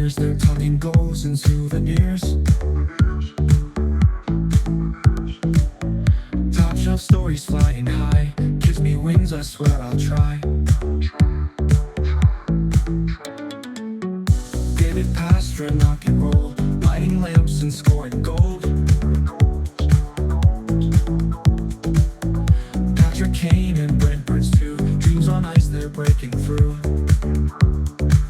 players, they're tucking goals and souvenirs. Top shelf stories flying high, gives me wings, I swear I'll try. David Pastrana, rock and roll, lighting lamps and scoring gold. Patrick Kane and Brent Burns too, dreams on ice, they're breaking through.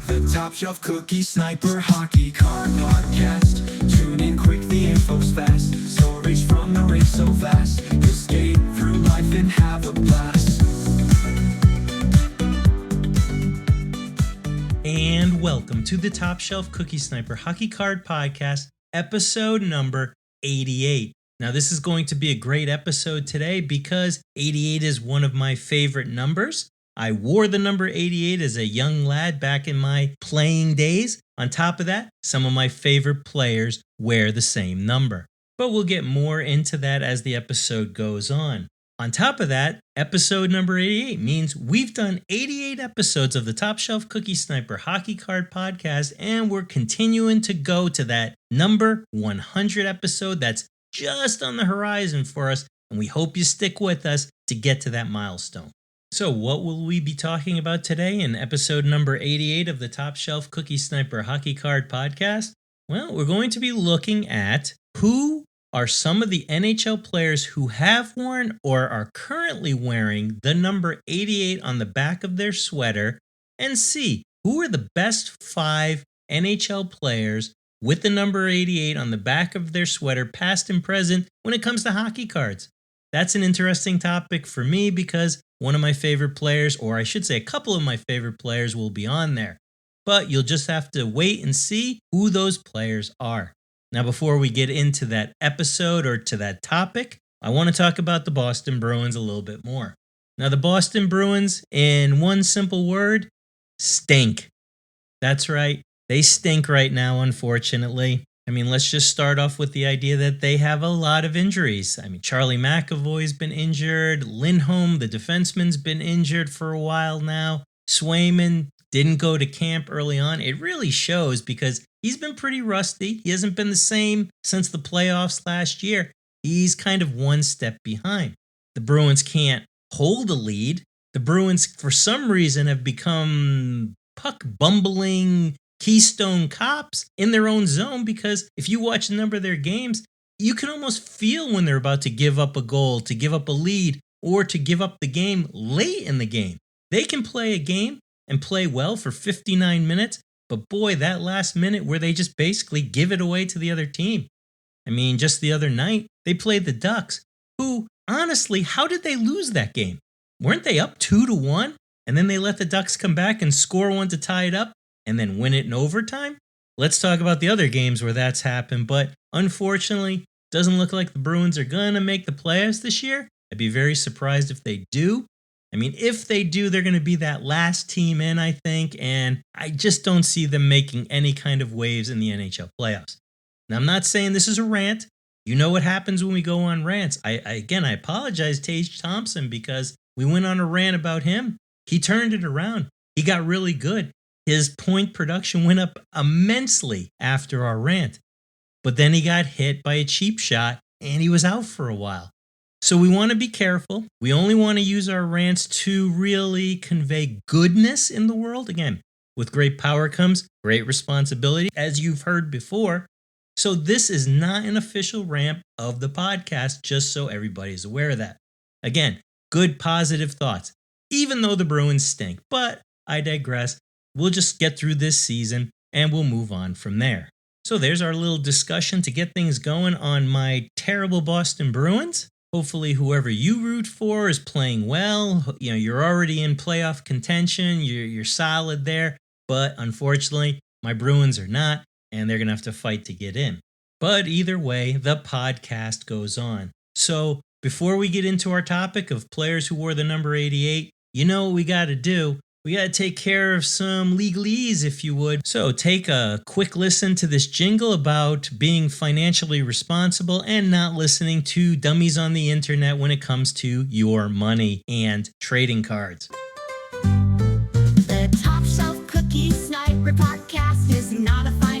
The Top Shelf Cookie Sniper Hockey Card Podcast. Tune in quick, the info's fast. Stories from the race so vast. Escape through life and have a blast. And welcome to the Top Shelf Cookie Sniper Hockey Card Podcast, episode number 88. Now, this is going to be a great episode today because 88 is one of my favorite numbers. I wore the number 88 as a young lad back in my playing days. On top of that, some of my favorite players wear the same number. But we'll get more into that as the episode goes on. On top of that, episode number 88 means we've done 88 episodes of the Top Shelf Cookie Sniper Hockey Card Podcast, and we're continuing to go to that number 100 episode that's just on the horizon for us, and we hope you stick with us to get to that milestone. So what will we be talking about today in episode number 88 of the Top Shelf Cookie Sniper Hockey Card Podcast? Well, we're going to be looking at who are some of the NHL players who have worn or are currently wearing the number 88 on the back of their sweater, and see who are the best 5 NHL players with the number 88 on the back of their sweater, past and present, when it comes to hockey cards. That's an interesting topic for me because one of my favorite players, or I should say a couple of my favorite players, will be on there. But you'll just have to wait and see who those players are. Now, before we get into that episode or to that topic, I want to talk about the Boston Bruins a little bit more. Now, the Boston Bruins, in one simple word, stink. That's right. They stink right now, unfortunately. I mean, let's just start off with the idea that they have a lot of injuries. I mean, Charlie McAvoy's been injured. Lindholm, the defenseman's been injured for a while now. Swayman didn't go to camp early on. It really shows because he's been pretty rusty. He hasn't been the same since the playoffs last year. He's kind of one step behind. The Bruins can't hold a lead. The Bruins, for some reason, have become puck-bumbling Keystone Cops in their own zone, because if you watch a number of their games, you can almost feel when they're about to give up a goal, to give up a lead, or to give up the game late in the game. They can play a game and play well for 59 minutes, but boy, that last minute where they just basically give it away to the other team. I mean, just the other night, they played the Ducks, who, honestly, how did they lose that game? Weren't they up 2-1? And then they let the Ducks come back and score one to tie it up, and then win it in overtime? Let's talk about the other games where that's happened, but unfortunately, doesn't look like the Bruins are going to make the playoffs this year. I'd be very surprised if they do. I mean, if they do, they're going to be that last team in, I think, and I just don't see them making any kind of waves in the NHL playoffs. Now, I'm not saying this is a rant. You know what happens when we go on rants. I apologize to Tage Thompson because we went on a rant about him. He turned it around. He got really good. His point production went up immensely after our rant. But then he got hit by a cheap shot and he was out for a while. So we want to be careful. We only want to use our rants to really convey goodness in the world. Again, with great power comes great responsibility, as you've heard before. So this is not an official rant of the podcast, just so everybody's aware of that. Again, good positive thoughts, even though the Bruins stink. But I digress. We'll just get through this season and we'll move on from there. So there's our little discussion to get things going on my terrible Boston Bruins. Hopefully whoever you root for is playing well. You know, you're already in playoff contention. You're solid there. But unfortunately, my Bruins are not, and they're going to have to fight to get in. But either way, the podcast goes on. So before we get into our topic of players who wore the number 88, you know what we got to do. We got to take care of some legalese, if you would. So take a quick listen to this jingle about being financially responsible and not listening to dummies on the internet when it comes to your money and trading cards. The Top Shelf Cookie Sniper Podcast is not a financial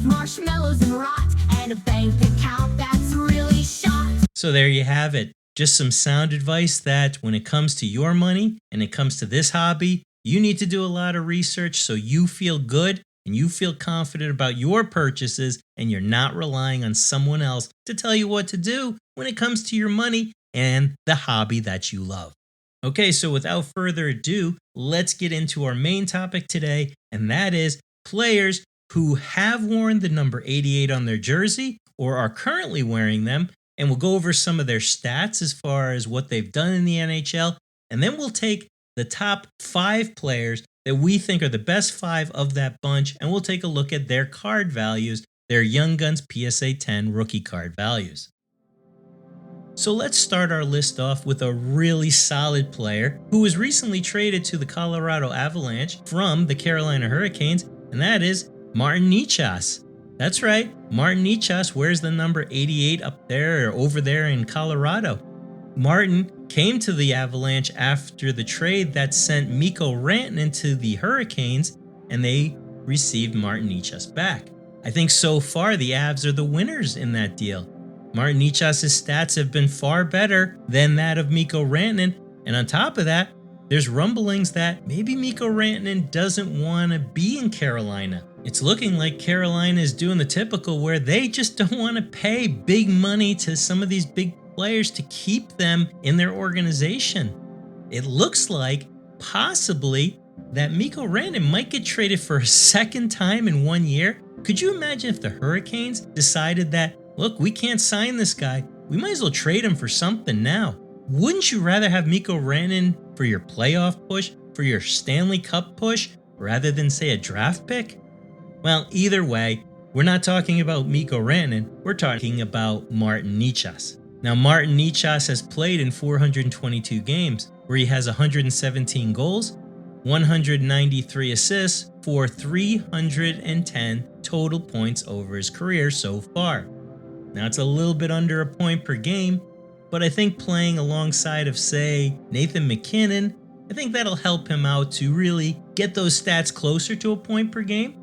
with marshmallows and rot, and a bank account that's really shot. So there you have it. Just some sound advice that when it comes to your money and it comes to this hobby, you need to do a lot of research so you feel good and you feel confident about your purchases and you're not relying on someone else to tell you what to do when it comes to your money and the hobby that you love. Okay, so without further ado, let's get into our main topic today, and that is players who have worn the number 88 on their jersey or are currently wearing them, and we'll go over some of their stats as far as what they've done in the NHL, and then we'll take the top 5 players that we think are the best 5 of that bunch, and we'll take a look at their card values, their Young Guns PSA 10 rookie card values. So let's start our list off with a really solid player who was recently traded to the Colorado Avalanche from the Carolina Hurricanes, and that is Martin Necas. That's right, Martin Necas wears the number 88 up there or over there in Colorado. Martin came to the Avalanche after the trade that sent Mikko Rantanen to the Hurricanes, and they received Martin Necas back. I think so far the Avs are the winners in that deal. Martin Necas' stats have been far better than that of Mikko Rantanen, and on top of that, there's rumblings that maybe Mikko Rantanen doesn't want to be in Carolina. It's looking like Carolina is doing the typical where they just don't want to pay big money to some of these big players to keep them in their organization. It looks like possibly that Mikko Rantanen might get traded for a second time in 1 year. Could you imagine if the Hurricanes decided that, look, we can't sign this guy, we might as well trade him for something now? Wouldn't you rather have Mikko Rantanen for your playoff push, for your Stanley Cup push, rather than say a draft pick? Well, either way, we're not talking about Mikko Rantanen, we're talking about Martin Necas. Now, Martin Necas has played in 422 games, where he has 117 goals, 193 assists for 310 total points over his career so far. Now, it's a little bit under a point per game, but I think playing alongside of, say, Nathan MacKinnon, I think that'll help him out to really get those stats closer to a point per game.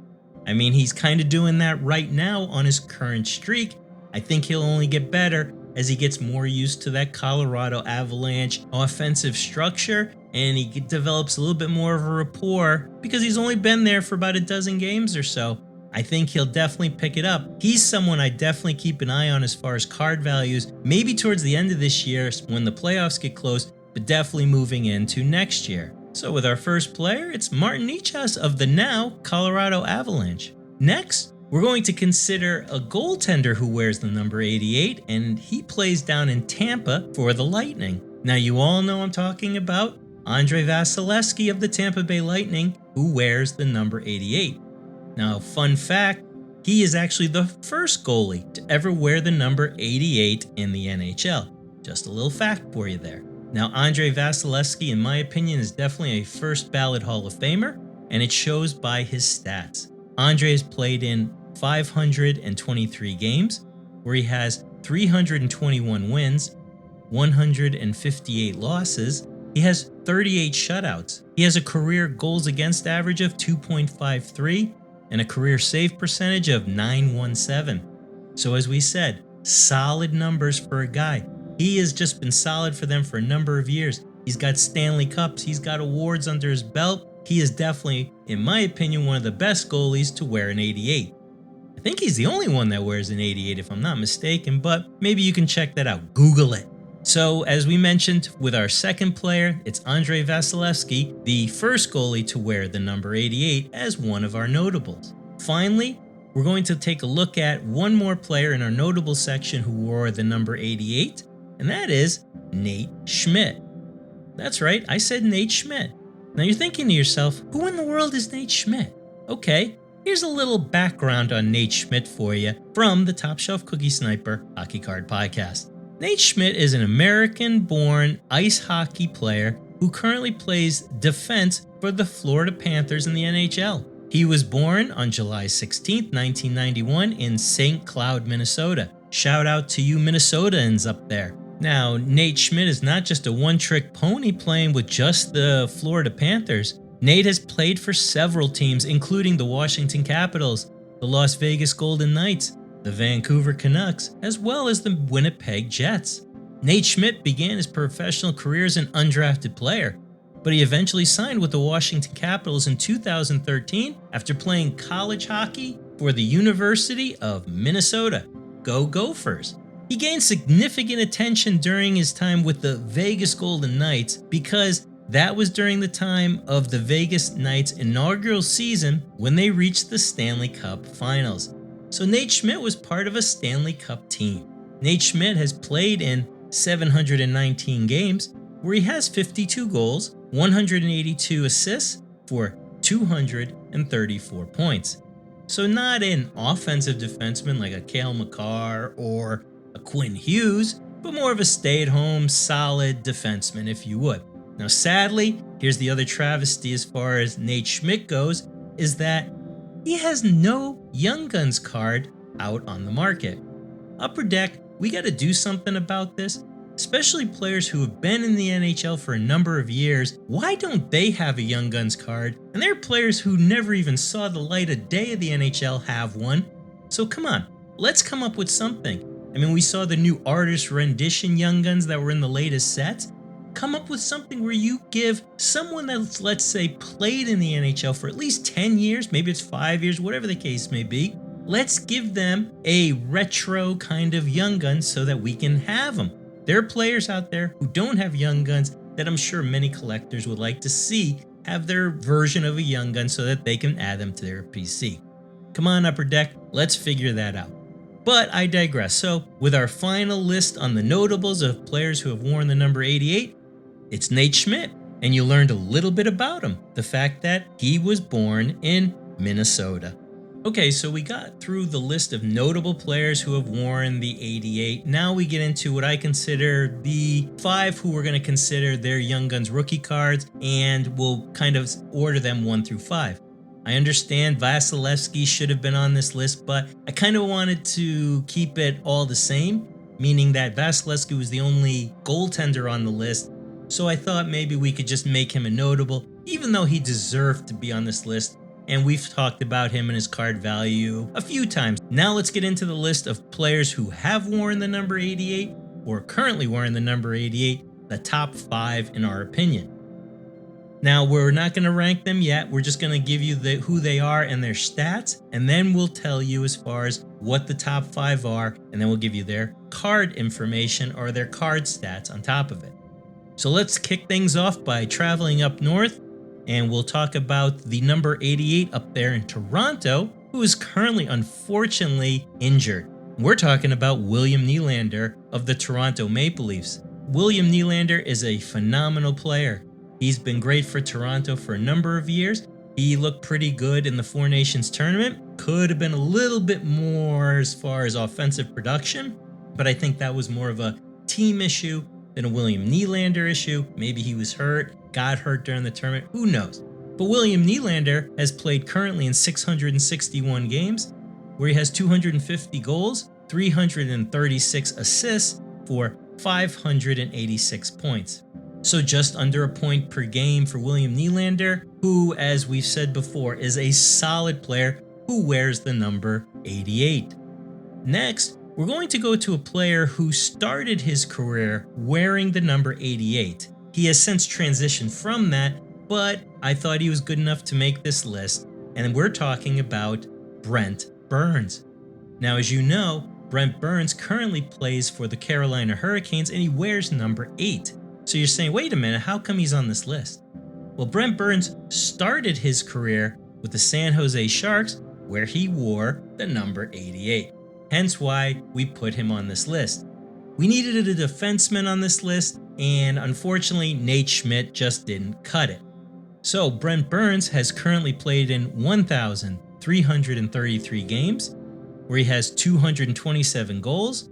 I mean, he's kind of doing that right now on his current streak. I think he'll only get better as he gets more used to that Colorado Avalanche offensive structure and he develops a little bit more of a rapport because he's only been there for about a dozen games or so. I think he'll definitely pick it up. He's someone I definitely keep an eye on as far as card values, maybe towards the end of this year when the playoffs get close, but definitely moving into next year. So with our first player, it's Martin Necas of the now Colorado Avalanche. Next, we're going to consider a goaltender who wears the number 88, and he plays down in Tampa for the Lightning. Now, you all know I'm talking about Andrei Vasilevskiy of the Tampa Bay Lightning, who wears the number 88. Now, fun fact, he is actually the first goalie to ever wear the number 88 in the NHL. Just a little fact for you there. Now, Andrei Vasilevskiy, in my opinion, is definitely a first ballot Hall of Famer, and it shows by his stats. Andrei has played in 523 games, where he has 321 wins, 158 losses. He has 38 shutouts. He has a career goals against average of 2.53 and a career save percentage of 917. So as we said, solid numbers for a guy. He has just been solid for them for a number of years. He's got Stanley Cups, he's got awards under his belt. He is definitely, in my opinion, one of the best goalies to wear an 88. I think he's the only one that wears an 88 if I'm not mistaken, but maybe you can check that out. Google it. So as we mentioned with our second player, it's Andrei Vasilevskiy, the first goalie to wear the number 88 as one of our notables. Finally, we're going to take a look at one more player in our notable section who wore the number 88, and that is Nate Schmidt. That's right, I said Nate Schmidt. Now you're thinking to yourself, who in the world is Nate Schmidt? Okay, here's a little background on Nate Schmidt for you from the Top Shelf Cookie Sniper Hockey Card Podcast. Nate Schmidt is an American-born ice hockey player who currently plays defense for the Florida Panthers in the NHL. He was born on July 16, 1991 in St. Cloud, Minnesota. Shout out to you Minnesotans up there. Now, Nate Schmidt is not just a one-trick pony playing with just the Florida Panthers. Nate has played for several teams, including the Washington Capitals, the Las Vegas Golden Knights, the Vancouver Canucks, as well as the Winnipeg Jets. Nate Schmidt began his professional career as an undrafted player, but he eventually signed with the Washington Capitals in 2013 after playing college hockey for the University of Minnesota. Go Gophers! He gained significant attention during his time with the Vegas Golden Knights because that was during the time of the Vegas Knights' inaugural season when they reached the Stanley Cup Finals. So Nate Schmidt was part of a Stanley Cup team. Nate Schmidt has played in 719 games where he has 52 goals, 182 assists for 234 points. So not an offensive defenseman like a Cale Makar or a Quinn Hughes, but more of a stay-at-home, solid defenseman, if you would. Now, sadly, here's the other travesty as far as Nate Schmidt goes, is that he has no Young Guns card out on the market. Upper Deck, we got to do something about this, especially players who have been in the NHL for a number of years. Why don't they have a Young Guns card? And there are players who never even saw the light of day of the NHL have one. So come on, let's come up with something. I mean, we saw the new artist rendition Young Guns that were in the latest sets. Come up with something where you give someone that's, let's say, played in the NHL for at least 10 years, maybe it's 5 years, whatever the case may be. Let's give them a retro kind of Young Guns so that we can have them. There are players out there who don't have Young Guns that I'm sure many collectors would like to see have their version of a Young Gun so that they can add them to their PC. Come on, Upper Deck, let's figure that out. But I digress. So, with our final list on the notables of players who have worn the number 88, it's Nate Schmidt, and you learned a little bit about him. The fact that he was born in Minnesota. Okay, so we got through the list of notable players who have worn the 88. Now we get into what I consider the 5 who we're going to consider their Young Guns rookie cards, and we'll kind of order them 1 through 5. I understand Vasilevsky should have been on this list, but I kind of wanted to keep it all the same, meaning that Vasilevsky was the only goaltender on the list, so I thought maybe we could just make him a notable, even though he deserved to be on this list, and we've talked about him and his card value a few times. Now let's get into the list of players who have worn the number 88, or currently wearing the number 88, the top 5 in our opinion. Now, we're not going to rank them yet. We're just going to give you who they are and their stats, and then we'll tell you as far as what the top 5 are, and then we'll give you their card information or their card stats on top of it. So let's kick things off by traveling up north, and we'll talk about the number 88 up there in Toronto, who is currently unfortunately injured. We're talking about William Nylander of the Toronto Maple Leafs. William Nylander is a phenomenal player. He's been great for Toronto for a number of years. He looked pretty good in the Four Nations tournament. Could have been a little bit more as far as offensive production, but I think that was more of a team issue than a William Nylander issue. Maybe he was hurt, got hurt during the tournament, who knows. But William Nylander has played currently in 661 games, where he has 250 goals, 336 assists for 586 points. So just under a point per game for William Nylander, who, as we've said before, is a solid player who wears the number 88. Next, we're going to go to a player who started his career wearing the number 88. He has since transitioned from that, but I thought he was good enough to make this list, and we're talking about Brent Burns. Now, as you know, Brent Burns currently plays for the Carolina Hurricanes, and he wears number 8. So you're saying, wait a minute, how come he's on this list? Well, Brent Burns started his career with the San Jose Sharks, where he wore the number 88. Hence why we put him on this list. We needed a defenseman on this list, and unfortunately, Nate Schmidt just didn't cut it. So Brent Burns has currently played in 1,333 games, where he has 227 goals,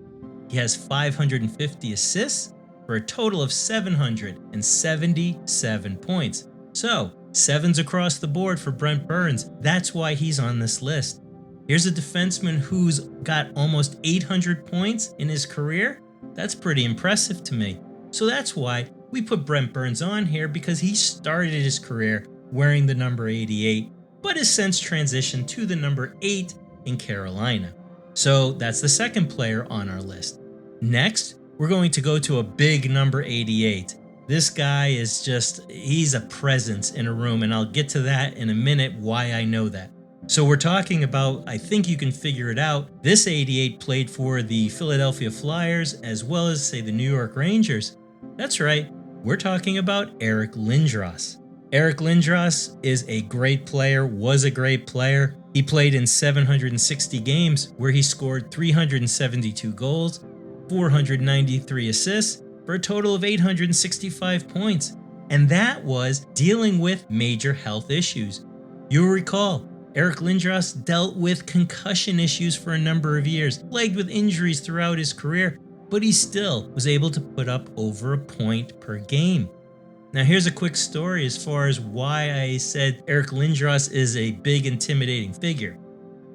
he has 550 assists, for a total of 777 points. So, 7s across the board for Brent Burns. That's why he's on this list. Here's a defenseman who's got almost 800 points in his career. That's pretty impressive to me. So that's why we put Brent Burns on here, because he started his career wearing the number 88, but has since transitioned to the number 8 in Carolina. So that's the second player on our list. Next, we're going to go to a big number 88. This guy is he's a presence in a room, and I'll get to that in a minute why I know that. So we're talking about, I think you can figure it out, this 88 played for the Philadelphia Flyers as well as, say, the New York Rangers. That's right, we're talking about Eric Lindros. Eric Lindros is a great player, was a great player. He played in 760 games where he scored 372 goals, 493 assists, for a total of 865 points. And that was dealing with major health issues. You'll recall, Eric Lindros dealt with concussion issues for a number of years, plagued with injuries throughout his career, but he still was able to put up over a point per game. Now here's a quick story as far as why I said Eric Lindros is a big intimidating figure.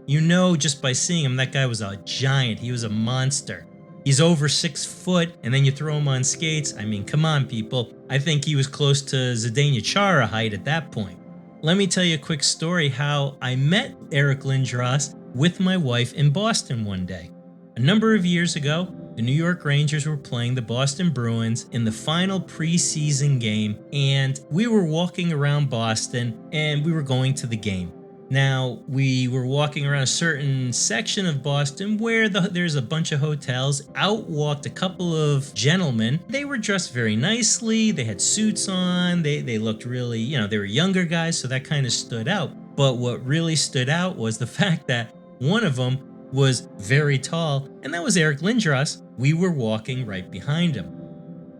You know, just by seeing him, that guy was a giant. He was a monster. He's over 6 foot, and then you throw him on skates. I mean, come on, people. I think he was close to Zdeno Chara height at that point. Let me tell you a quick story how I met Eric Lindros with my wife in Boston one day. A number of years ago, the New York Rangers were playing the Boston Bruins in the final preseason game, and we were walking around Boston, and we were going to the game. Now, we were walking around a certain section of Boston where there's a bunch of hotels. Out walked a couple of gentlemen. They were dressed very nicely. They had suits on. They looked really, they were younger guys, so that kind of stood out. But what really stood out was the fact that one of them was very tall, and that was Eric Lindros. We were walking right behind him.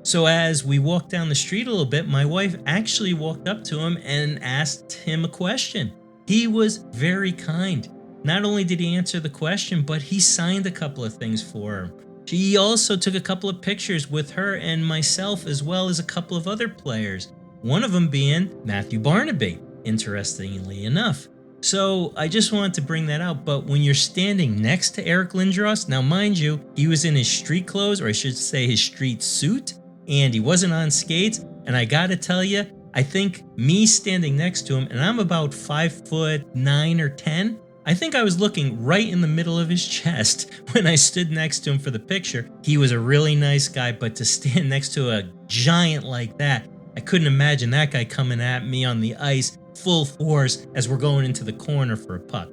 So as we walked down the street a little bit, my wife actually walked up to him and asked him a question. He was very kind. Not only did he answer the question, but he signed a couple of things for her. He also took a couple of pictures with her and myself, as well as a couple of other players. One of them being Matthew Barnaby, interestingly enough. So I just wanted to bring that out. But when you're standing next to Eric Lindros, now mind you, he was in his street clothes, or I should say his street suit, and he wasn't on skates. And I gotta tell you, I think me standing next to him, and I'm about 5'9" or 10, I think I was looking right in the middle of his chest when I stood next to him for the picture. He was a really nice guy, but to stand next to a giant like that, I couldn't imagine that guy coming at me on the ice full force as we're going into the corner for a puck.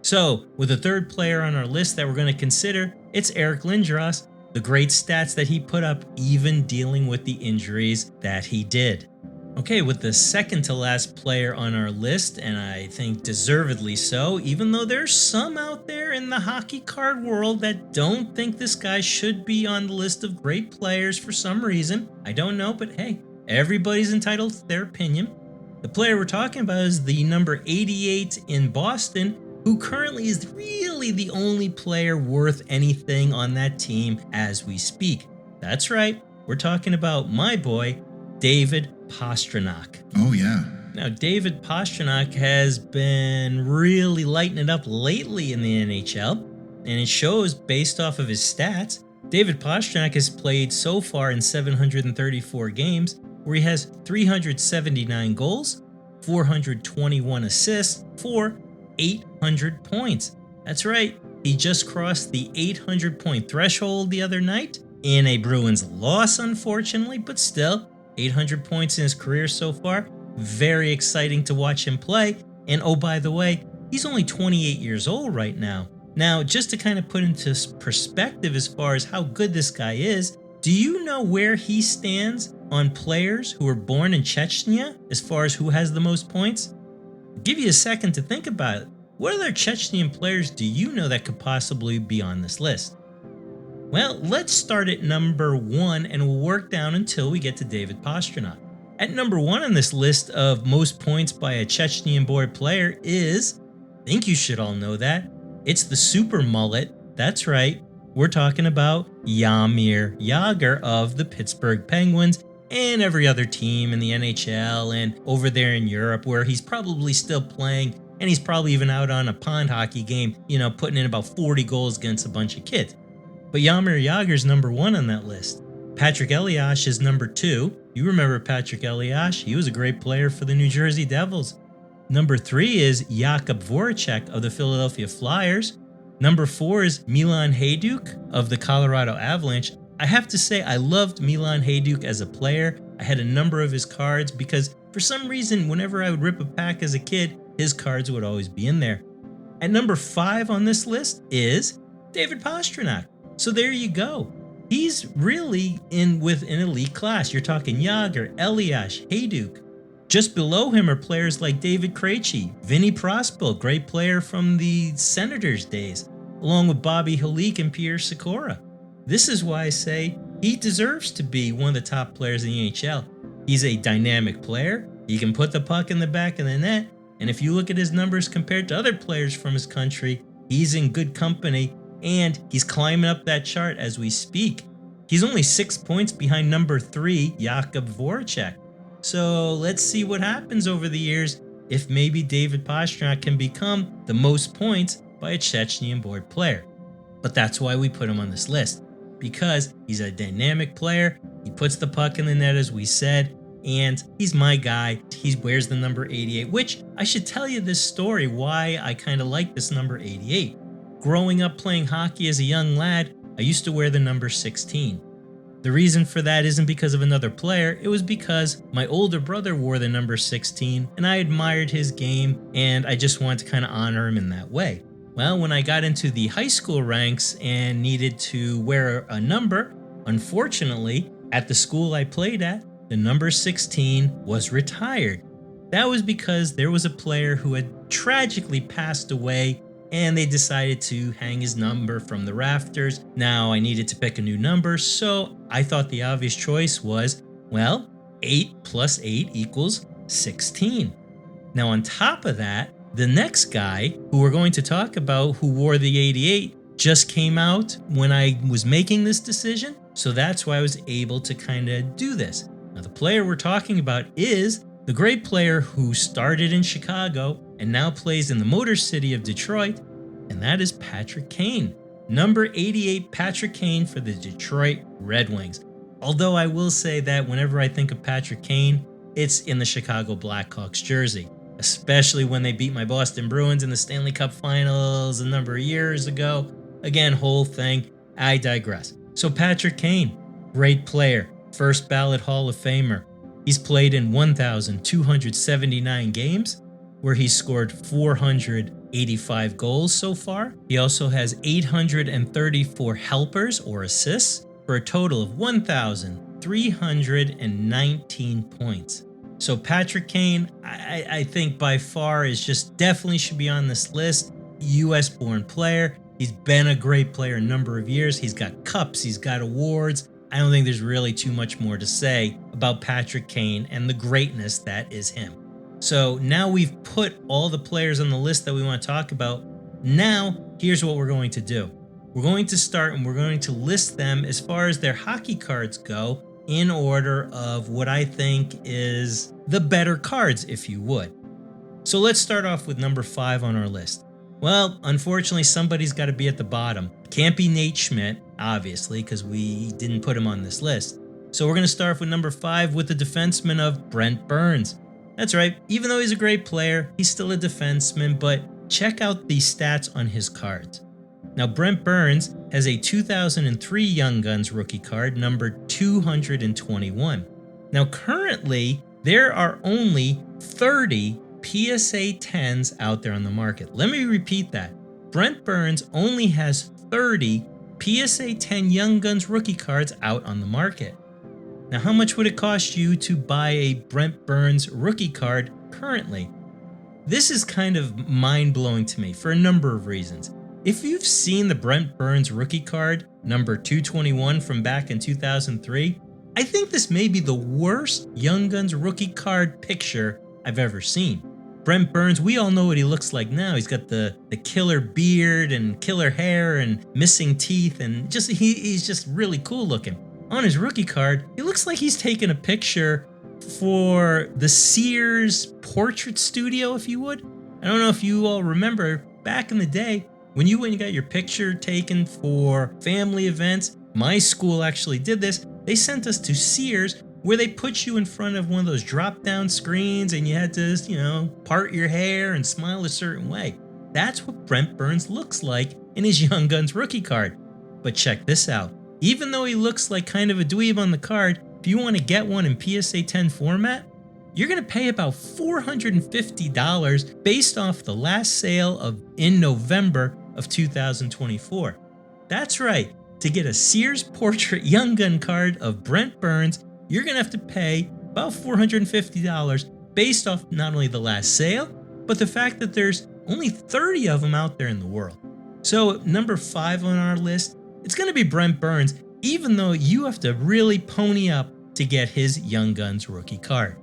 So, with the third player on our list that we're going to consider, it's Eric Lindros, the great stats that he put up even dealing with the injuries that he did. Okay, with the second to last player on our list, and I think deservedly so, even though there's some out there in the hockey card world that don't think this guy should be on the list of great players for some reason. I don't know, but hey, everybody's entitled to their opinion. The player we're talking about is the number 88 in Boston, who currently is really the only player worth anything on that team as we speak. That's right, we're talking about my boy, David Pastrnak. Oh, yeah. Now, David Pastrnak has been really lighting it up lately in the NHL, and it shows based off of his stats. David Pastrnak has played so far in 734 games, where he has 379 goals, 421 assists for 800 points. That's right, he just crossed the 800 point threshold the other night in a Bruins loss, unfortunately, but still, 800 points in his career so far. Very exciting to watch him play. And oh, by the way, he's only 28 years old right now. Now, just to kind of put into perspective as far as how good this guy is, do you know where he stands on players who were born in Chechnya as far as who has the most points? I'll give you a second to think about it. What other Chechnyan players do you know that could possibly be on this list? Well, let's start at number 1 and we'll work down until we get to David Pastrnak. At number 1 on this list of most points by a Chechnyan-born player is, I think you should all know that, it's the super mullet. That's right, we're talking about Jaromir Jagr of the Pittsburgh Penguins and every other team in the NHL and over there in Europe where he's probably still playing, and he's probably even out on a pond hockey game, putting in about 40 goals against a bunch of kids. But Jaromir Jagr's number 1 on that list. Patrick Elias is number 2. You remember Patrick Elias? He was a great player for the New Jersey Devils. Number 3 is Jakub Voracek of the Philadelphia Flyers. Number 4 is Milan Hajduk of the Colorado Avalanche. I have to say I loved Milan Hajduk as a player. I had a number of his cards because for some reason, whenever I would rip a pack as a kid, his cards would always be in there. At number 5 on this list is David Pastrnak. So there you go. He's really in with an elite class. You're talking Jágr, Elias, Hajduk. Just below him are players like David Krejci, Vinny Prospel, great player from the Senators days, along with Bobby Halik and Pierre Sikora. This is why I say he deserves to be one of the top players in the NHL. He's a dynamic player. He can put the puck in the back of the net. And if you look at his numbers compared to other players from his country, he's in good company and he's climbing up that chart as we speak. He's only 6 points behind number 3, Jakub Voracek. So let's see what happens over the years if maybe David Pastrnak can become the most points by a Chechenian-born player. But that's why we put him on this list, because he's a dynamic player, he puts the puck in the net as we said, and he's my guy. He wears the number 88, which I should tell you this story why I kind of like this number 88. Growing up playing hockey as a young lad, I used to wear the number 16. The reason for that isn't because of another player, it was because my older brother wore the number 16 and I admired his game and I just wanted to kind of honor him in that way. Well, when I got into the high school ranks and needed to wear a number, unfortunately, at the school I played at, the number 16 was retired. That was because there was a player who had tragically passed away and they decided to hang his number from the rafters. Now I needed to pick a new number, so I thought the obvious choice was, well, 8 plus 8 equals 16. Now on top of that, the next guy who we're going to talk about who wore the 88 just came out when I was making this decision, so that's why I was able to kind of do this. Now the player we're talking about is the great player who started in Chicago and now plays in the Motor City of Detroit, and that is Patrick Kane. Number 88, Patrick Kane for the Detroit Red Wings. Although I will say that whenever I think of Patrick Kane, it's in the Chicago Blackhawks jersey, especially when they beat my Boston Bruins in the Stanley Cup Finals a number of years ago. Again, whole thing, I digress. So Patrick Kane, great player, first ballot Hall of Famer. He's played in 1,279 games, where he's scored 485 goals so far. He also has 834 helpers or assists for a total of 1,319 points. So Patrick Kane, I think by far is just definitely should be on this list. US born player. He's been a great player a number of years. He's got cups, he's got awards. I don't think there's really too much more to say about Patrick Kane and the greatness that is him. So now we've put all the players on the list that we want to talk about. Now, here's what we're going to do. We're going to start and we're going to list them as far as their hockey cards go in order of what I think is the better cards, if you would. So let's start off with number 5 on our list. Well, unfortunately, somebody's got to be at the bottom. Can't be Nate Schmidt, obviously, because we didn't put him on this list. So we're going to start with number 5 with the defenseman of Brent Burns. That's right, even though he's a great player, he's still a defenseman, but check out the stats on his cards. Now, Brent Burns has a 2003 Young Guns rookie card, numbered 221. Now, currently, there are only 30 PSA 10s out there on the market. Let me repeat that. Brent Burns only has 30 PSA 10 Young Guns rookie cards out on the market. Now, how much would it cost you to buy a Brent Burns rookie card currently? This is kind of mind-blowing to me for a number of reasons. If you've seen the Brent Burns rookie card, number 221 from back in 2003, I think this may be the worst Young Guns rookie card picture I've ever seen. Brent Burns, we all know what he looks like now. He's got the killer beard and killer hair and missing teeth, and he's just really cool looking. On his rookie card, he looks like he's taken a picture for the Sears portrait studio, if you would. I don't know if you all remember back in the day when you went and got your picture taken for family events. My school actually did this. They sent us to Sears, where they put you in front of one of those drop-down screens and you had to, part your hair and smile a certain way. That's what Brent Burns looks like in his Young Guns rookie card. But check this out. Even though he looks like kind of a dweeb on the card, if you want to get one in PSA 10 format, you're going to pay about $450 based off the last sale in November of 2024. That's right. To get a Sears Portrait Young Gun card of Brent Burns, you're going to have to pay about $450 based off not only the last sale, but the fact that there's only 30 of them out there in the world. So number 5 on our list, it's going to be Brent Burns, even though you have to really pony up to get his Young Guns rookie card.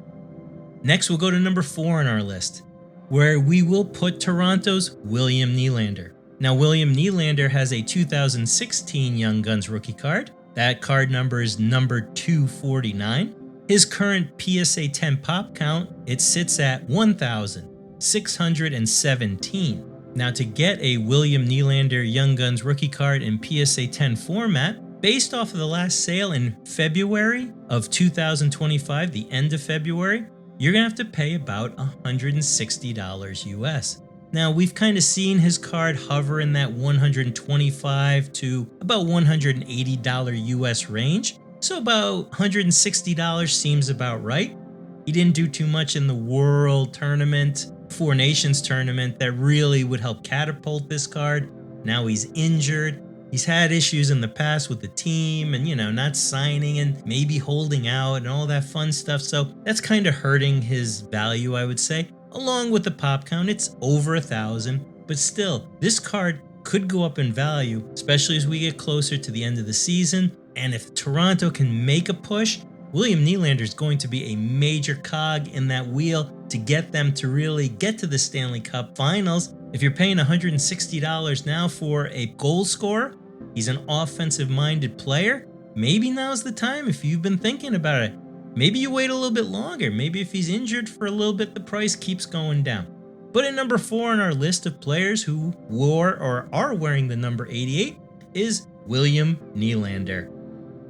Next, we'll go to number 4 on our list, where we will put Toronto's William Nylander. Now, William Nylander has a 2016 Young Guns rookie card. That card number is number 249. His current PSA 10 pop count, it sits at 1,617. Now, to get a William Nylander Young Guns rookie card in PSA 10 format, based off of the last sale in February of 2025, the end of February, you're going to have to pay about $160 US. Now, we've kind of seen his card hover in that $125 to about $180 US range, so about $160 seems about right. He didn't do too much in the World Tournament, Four Nations Tournament that really would help catapult this card. Now he's injured. He's had issues in the past with the team and, not signing and maybe holding out and all that fun stuff. So that's kind of hurting his value, I would say. Along with the pop count, it's over 1,000. But still, this card could go up in value, especially as we get closer to the end of the season. And if Toronto can make a push, William Nylander is going to be a major cog in that wheel to get them to really get to the Stanley Cup Finals. If you're paying $160 now for a goal scorer, he's an offensive-minded player, maybe now's the time if you've been thinking about it. Maybe you wait a little bit longer. Maybe if he's injured for a little bit, the price keeps going down. But at number 4 on our list of players who wore or are wearing the number 88 is William Nylander.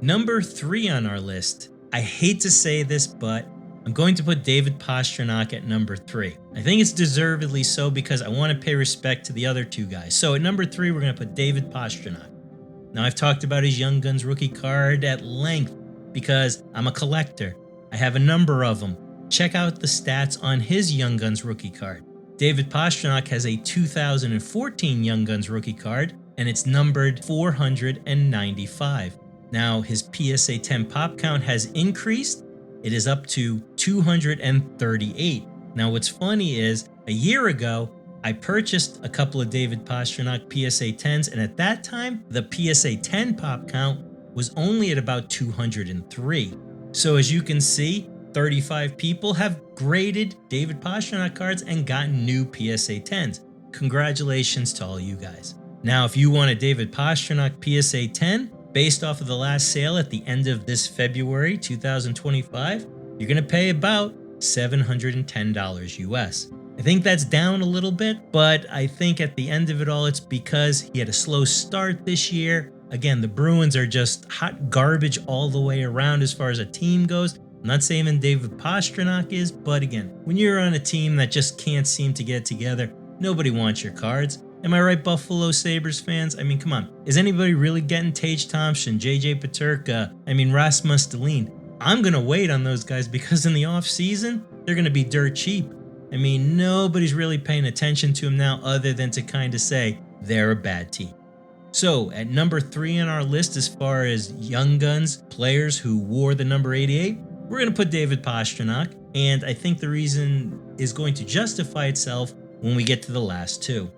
Number 3 on our list. I hate to say this, but I'm going to put David Pastrnak at number 3. I think it's deservedly so because I want to pay respect to the other 2 guys. So at number 3, we're going to put David Pastrnak. Now, I've talked about his Young Guns rookie card at length because I'm a collector. I have a number of them. Check out the stats on his Young Guns rookie card. David Pastrnak has a 2014 Young Guns rookie card, and it's numbered 495. Now, his PSA 10 pop count has increased. It is up to 238. Now, what's funny is, a year ago, I purchased a couple of David Pastrnak PSA 10s, and at that time, the PSA 10 pop count was only at about 203. So as you can see, 35 people have graded David Pastrnak cards and gotten new PSA 10s. Congratulations to all you guys. Now, if you want a David Pastrnak PSA 10, based off of the last sale at the end of this February 2025, you're going to pay about $710 US. I think that's down a little bit, but I think at the end of it all, it's because he had a slow start this year. Again, the Bruins are just hot garbage all the way around as far as a team goes. I'm not saying that David Pastrnak is, but again, when you're on a team that just can't seem to get together, nobody wants your cards. Am I right, Buffalo Sabres fans? I mean, come on. Is anybody really getting Tage Thompson, JJ Peterka, Rasmus Dahlin? I'm going to wait on those guys because in the off season, they're going to be dirt cheap. Nobody's really paying attention to them now other than to kind of say they're a bad team. So at number 3 on our list as far as Young Guns players who wore the number 88, we're going to put David Pastrnak, and I think the reason is going to justify itself when we get to the last 2.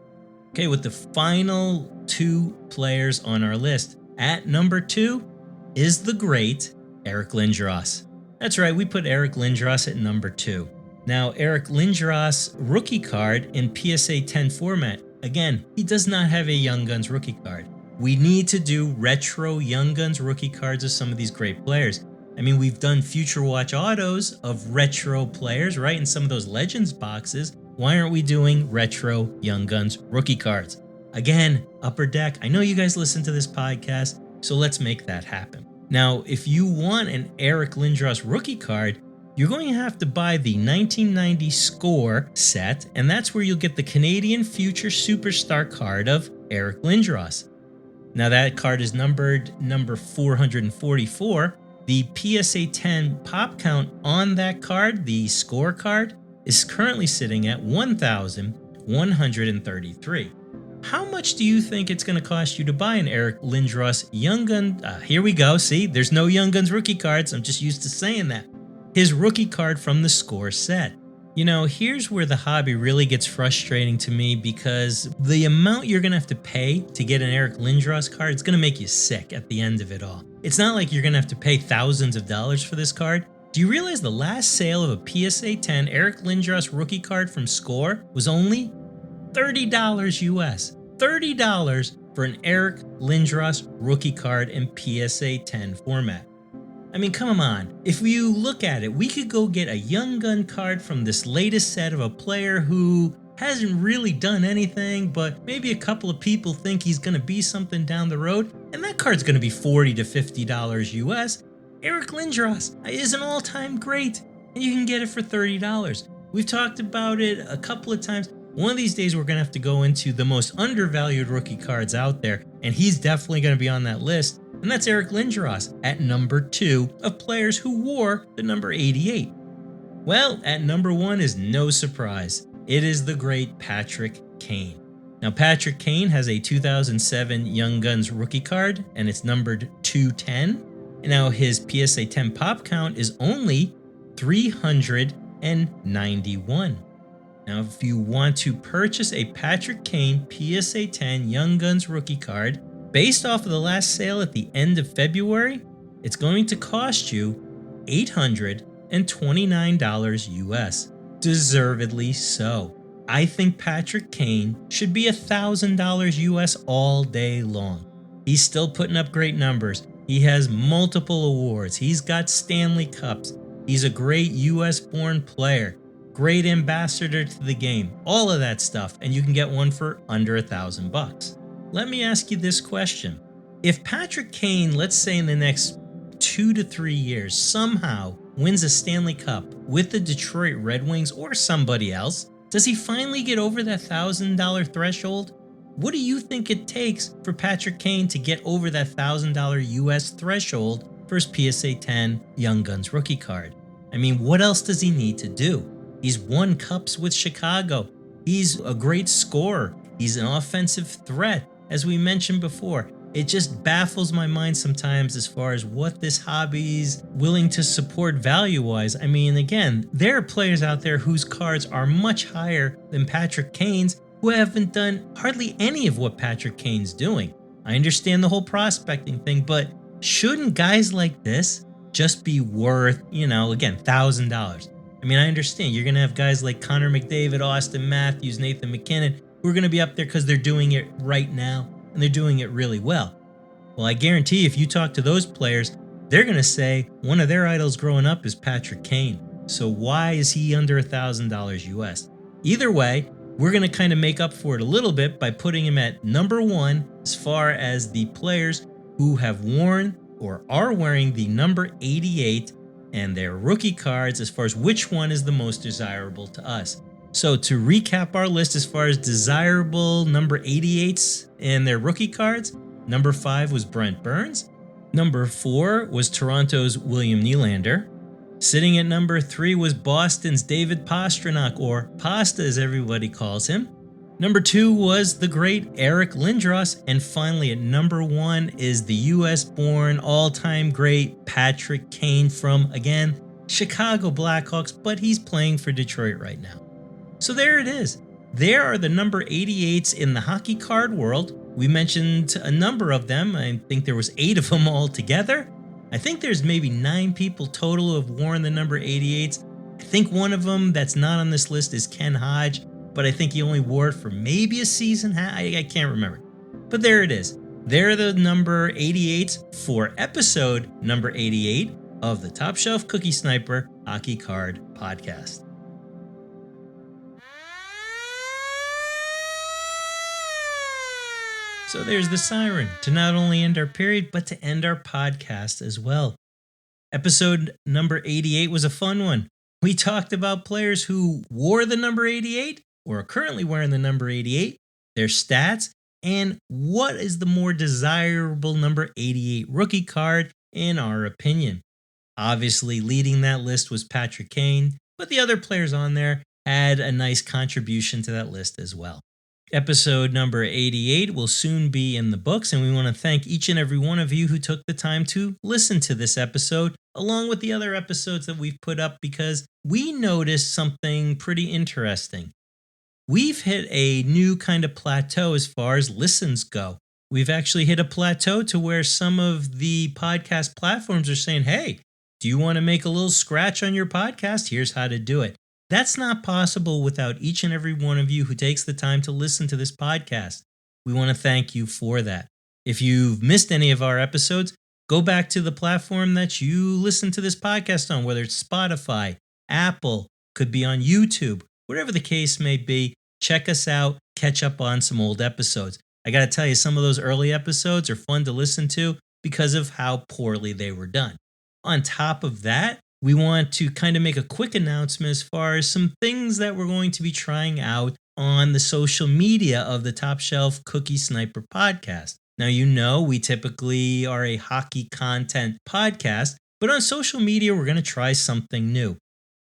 Okay, with the final 2 players on our list, at number 2 is the great Eric Lindros. That's right, we put Eric Lindros at number 2. Now, Eric Lindros rookie card in PSA 10 format. Again, he does not have a Young Guns rookie card. We need to do retro Young Guns rookie cards of some of these great players. We've done Future Watch autos of retro players, right? In some of those Legends boxes. Why aren't we doing retro Young Guns rookie cards? Again, Upper Deck, I know you guys listen to this podcast, so let's make that happen. Now, if you want an Eric Lindros rookie card, you're going to have to buy the 1990 Score set, and that's where you'll get the Canadian Future Superstar card of Eric Lindros. Now that card is numbered number 444. The PSA 10 pop count on that card, the Score card, is currently sitting at 1,133. How much do you think it's going to cost you to buy an Eric Lindros Young Gun? Here we go. See, there's no Young Guns rookie cards. I'm just used to saying that. His rookie card from the Score set. You know, here's where the hobby really gets frustrating to me, because the amount you're going to have to pay to get an Eric Lindros card, it's going to make you sick at the end of it all. It's not like you're going to have to pay thousands of dollars for this card. Do you realize the last sale of a PSA 10 Eric Lindros rookie card from Score was only $30 US? $30 for an Eric Lindros rookie card in PSA 10 format. I mean, come on. If you look at it, we could go get a Young Gun card from this latest set of a player who hasn't really done anything, but maybe a couple of people think he's going to be something down the road, and that card's going to be $40 to $50 US. Eric Lindros is an all-time great, and you can get it for $30. We've talked about it a couple of times. One of these days, we're going to have to go into the most undervalued rookie cards out there, and he's definitely going to be on that list. And that's Eric Lindros at number 2 of players who wore the number 88. Well, at number 1 is no surprise. It is the great Patrick Kane. Now, Patrick Kane has a 2007 Young Guns rookie card, and it's numbered 210. And now his PSA 10 pop count is only 391. Now, if you want to purchase a Patrick Kane PSA 10 Young Guns rookie card, based off of the last sale at the end of February, it's going to cost you $829 US. Deservedly so. I think Patrick Kane should be $1,000 US all day long. He's still putting up great numbers. He has multiple awards. He's got Stanley Cups. He's a great US-born player. Great ambassador to the game. All of that stuff. And you can get one for under $1,000. Let me ask you this question. If Patrick Kane, let's say in the next 2 to 3 years, somehow wins a Stanley Cup with the Detroit Red Wings or somebody else, does he finally get over that $1,000 threshold? What do you think it takes for Patrick Kane to get over that $1,000 US threshold for his PSA 10 Young Guns rookie card? I mean, what else does he need to do? He's won cups with Chicago. He's a great scorer. He's an offensive threat. As we mentioned before, it just baffles my mind sometimes as far as what this hobby's willing to support value-wise. I mean, again, there are players out there whose cards are much higher than Patrick Kane's who haven't done hardly any of what Patrick Kane's doing. I understand the whole prospecting thing, but shouldn't guys like this just be worth, again, $1,000? I mean, I understand you're going to have guys like Connor McDavid, Austin Matthews, Nathan McKinnon, who are going to be up there because they're doing it right now, and they're doing it really well. Well, I guarantee if you talk to those players, they're going to say one of their idols growing up is Patrick Kane. So why is he under $1,000 US? Either way, we're going to kind of make up for it a little bit by putting him at number 1 as far as the players who have worn or are wearing the number 88 and their rookie cards as far as which one is the most desirable to us. So to recap our list as far as desirable number 88s and their rookie cards, number 5 was Brent Burns. Number 4 was Toronto's William Nylander. Sitting at number 3 was Boston's David Pastrnak, or Pasta as everybody calls him. Number 2 was the great Eric Lindros. And finally at number 1 is the US-born all-time great Patrick Kane from, again, Chicago Blackhawks, but he's playing for Detroit right now. So there it is. There are the number 88s in the hockey card world. We mentioned a number of them. I think there was 8 of them all together. I think there's maybe 9 people total who have worn the number 88s. I think one of them that's not on this list is Ken Hodge, but I think he only wore it for maybe a season. I can't remember. But there it is. There are the number 88s for episode number 88 of the Top Shelf Cookie Sniper Hockey Card Podcast. So there's the siren to not only end our period, but to end our podcast as well. Episode number 88 was a fun one. We talked about players who wore the number 88 or are currently wearing the number 88, their stats, and what is the more desirable number 88 rookie card in our opinion. Obviously, leading that list was Patrick Kane, but the other players on there had a nice contribution to that list as well. Episode number 88 will soon be in the books, and we want to thank each and every one of you who took the time to listen to this episode, along with the other episodes that we've put up, because we noticed something pretty interesting. We've hit a new kind of plateau as far as listens go. We've actually hit a plateau to where some of the podcast platforms are saying, hey, do you want to make a little scratch on your podcast? Here's how to do it. That's not possible without each and every one of you who takes the time to listen to this podcast. We want to thank you for that. If you've missed any of our episodes, go back to the platform that you listen to this podcast on, whether it's Spotify, Apple, could be on YouTube, whatever the case may be. Check us out, catch up on some old episodes. I got to tell you, some of those early episodes are fun to listen to because of how poorly they were done. On top of that, we want to kind of make a quick announcement as far as some things that we're going to be trying out on the social media of the Top Shelf Cookie Sniper podcast. Now, you know, we typically are a hockey content podcast, but on social media, we're going to try something new.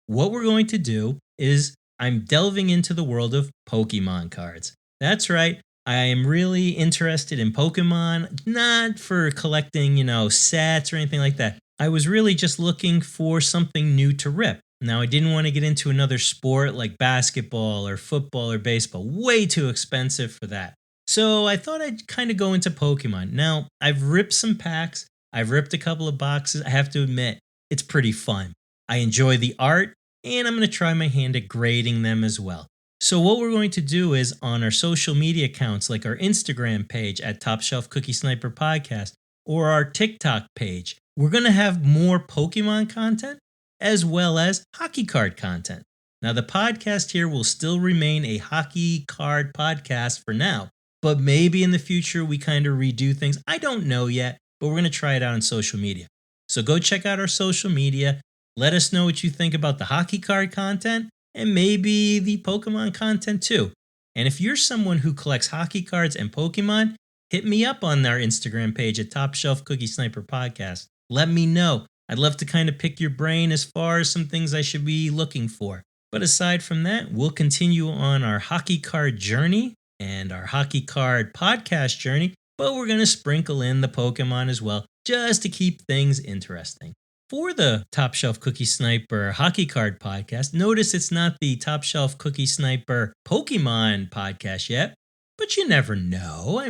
What we're going to do is I'm delving into the world of Pokemon cards. That's right. I am really interested in Pokemon, not for collecting, sets or anything like that. I was really just looking for something new to rip. Now, I didn't want to get into another sport like basketball or football or baseball. Way too expensive for that. So I thought I'd kind of go into Pokemon. Now, I've ripped some packs. I've ripped a couple of boxes. I have to admit, it's pretty fun. I enjoy the art, and I'm going to try my hand at grading them as well. So what we're going to do is on our social media accounts, like our Instagram page at Top Shelf Cookie Sniper Podcast, or our TikTok page, we're going to have more Pokemon content as well as hockey card content. Now, the podcast here will still remain a hockey card podcast for now, but maybe in the future we kind of redo things. I don't know yet, but we're going to try it out on social media. So go check out our social media. Let us know what you think about the hockey card content and maybe the Pokemon content too. And if you're someone who collects hockey cards and Pokemon, hit me up on our Instagram page at Top Shelf Cookie Sniper Podcast. Let me know. I'd love to kind of pick your brain as far as some things I should be looking for. But aside from that, we'll continue on our hockey card journey and our hockey card podcast journey, but we're going to sprinkle in the Pokemon as well, just to keep things interesting. For the Top Shelf Cookie Sniper Hockey Card Podcast, notice it's not the Top Shelf Cookie Sniper Pokemon podcast yet, but you never know. I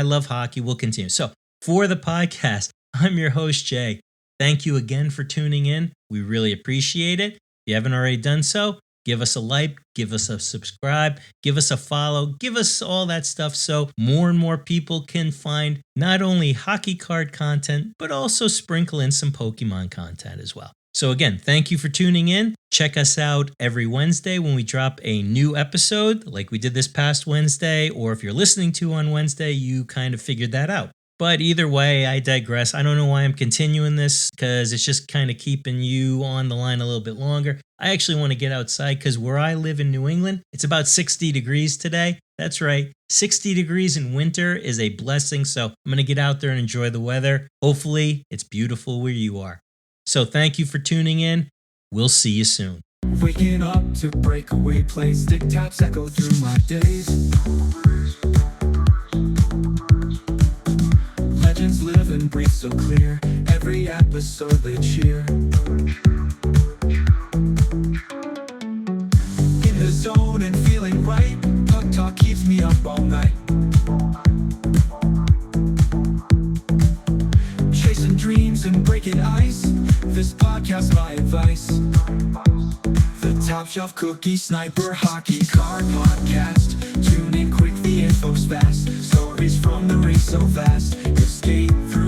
love hockey. We'll continue. So for the podcast, I'm your host, Jay. Thank you again for tuning in. We really appreciate it. If you haven't already done so, give us a like, give us a subscribe, give us a follow, give us all that stuff so more and more people can find not only hockey card content, but also sprinkle in some Pokemon content as well. So again, thank you for tuning in. Check us out every Wednesday when we drop a new episode like we did this past Wednesday, or if you're listening to on Wednesday, you kind of figured that out. But either way, I digress. I don't know why I'm continuing this because it's just kind of keeping you on the line a little bit longer. I actually want to get outside because where I live in New England, it's about 60 degrees today. That's right. 60 degrees in winter is a blessing. So I'm going to get out there and enjoy the weather. Hopefully, it's beautiful where you are. So thank you for tuning in. We'll see you soon. Waking up to breakaway plays, stick taps echo through my days. Legends live and breathe so clear, every episode they cheer. In the zone and feeling right, puck talk keeps me up all night. Chasing dreams and breaking ice, this podcast my advice. The Top Shelf Cookie Sniper Hockey Card Podcast. Tune in quick, the info's fast. Stories from the race so fast. Escape through